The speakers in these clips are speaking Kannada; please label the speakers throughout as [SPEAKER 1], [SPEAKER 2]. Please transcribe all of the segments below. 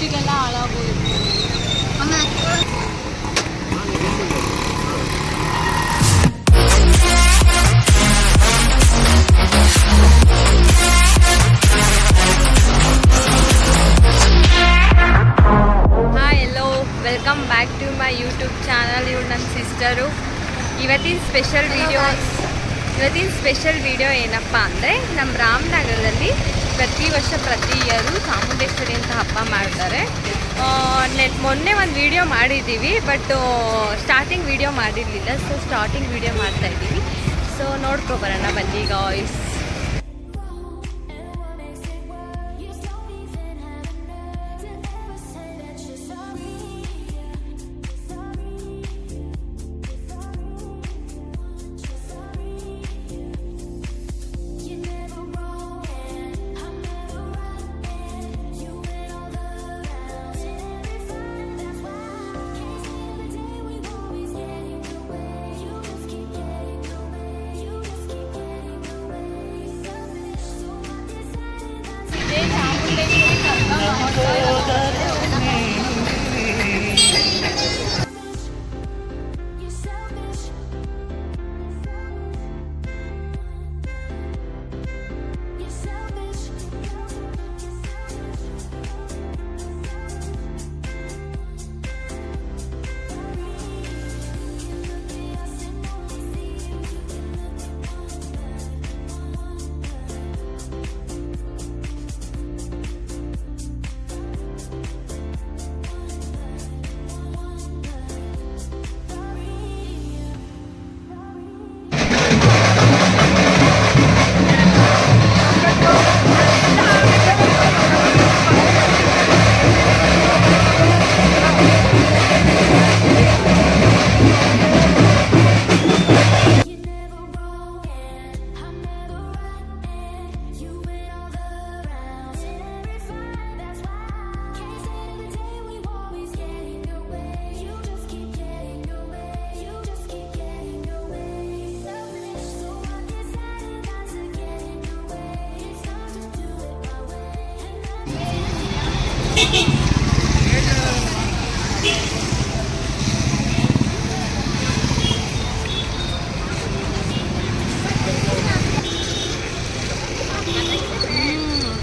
[SPEAKER 1] ಲಿಫ್ಟಿಗೆಲ್ಲ ಹಾಳಾಗೋಯ್ತು.
[SPEAKER 2] Welcome back to my YouTube channel. ಇವ್ರು ನನ್ನ ಸಿಸ್ಟರು. ಇವತ್ತಿನ ಸ್ಪೆಷಲ್ ವಿಡಿಯೋ ಏನಪ್ಪ ಅಂದರೆ, ನಮ್ಮ ರಾಮನಗರದಲ್ಲಿ ಪ್ರತಿ ವರ್ಷ ಪ್ರತಿ ಇಯರು ಚಾಮುಂಡೇಶ್ವರಿ ಅಂತ ಹಬ್ಬ ಮಾಡ್ತಾರೆ. ಮೊನ್ನೆ ಒಂದು ವಿಡಿಯೋ ಮಾಡಿದ್ದೀವಿ, ಬಟ್ ಸ್ಟಾರ್ಟಿಂಗ್ ವಿಡಿಯೋ ಮಾಡಿರಲಿಲ್ಲ. ಸೊ ಸ್ಟಾರ್ಟಿಂಗ್ ವಿಡಿಯೋ ಮಾಡ್ತಾಯಿದ್ದೀವಿ. ಸೊ ನೋಡ್ಕೊಬರೋಣ ಬನ್ನಿ ಗಾಯ್ಸ್.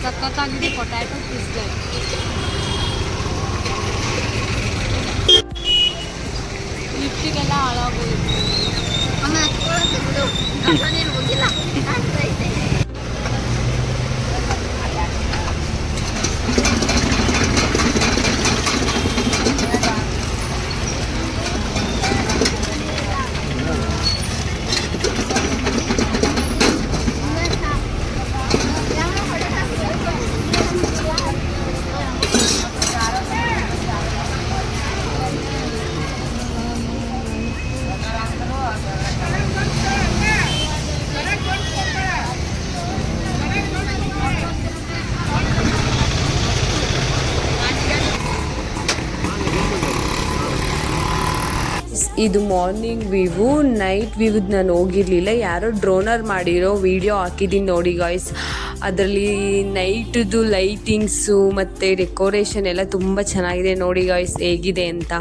[SPEAKER 1] ಸಕ್ಕತ್ತಾಗಿದೆ ಪೊಟ್ಯಾಟೊ ಪಿಜ್ಜಾ. ಲಿಫ್ಟಿಗೆಲ್ಲ ಹಾಳಾಗೋಯ್ತು.
[SPEAKER 2] ಇದು ಮಾರ್ನಿಂಗ್ ವ್ಯೂ. ನೈಟ್ ವ್ಯೂದ್ ನಾನು ಹೋಗಿರಲಿಲ್ಲ. ಯಾರೋ ಡ್ರೋನರ್ ಮಾಡಿರೋ ವಿಡಿಯೋ ಹಾಕಿದ್ದೀನಿ ನೋಡಿ ಗಾಯ್ಸ್. ಅದರಲ್ಲಿ ನೈಟ್ದು ಲೈಟಿಂಗ್ಸು ಮತ್ತು ಡೆಕೋರೇಷನ್ ಎಲ್ಲ ತುಂಬ ಚೆನ್ನಾಗಿದೆ. ನೋಡಿ ಗಾಯ್ಸ್ ಹೇಗಿದೆ ಅಂತ.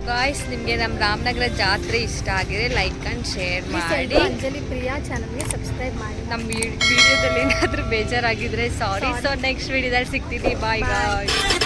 [SPEAKER 2] ಗಾಯ್ಸ್, ನಿಮಗೆ ನಮ್ಮ ರಾಮನಗರ ಜಾತ್ರೆ ಇಷ್ಟ ಆಗಿದೆ, ಲೈಕ್ ಆ್ಯಂಡ್ ಶೇರ್ ಮಾಡಿ.
[SPEAKER 1] ಅಂಜಲಿ ಪ್ರಿಯಾ ಚಾನಲ್ಗೆ ಸಬ್ಸ್ಕ್ರೈಬ್ ಮಾಡಿ.
[SPEAKER 2] ನಮ್ಮ ವಿಡಿಯೋದಲ್ಲಿ ಏನಾದರೂ ಬೇಜಾರಾಗಿದ್ರೆ ಸಾರಿ. ಸೊ ನೆಕ್ಸ್ಟ್ ವಿಡಿಯೋದಲ್ಲಿ ಸಿಗ್ತೀನಿ. Bye guys.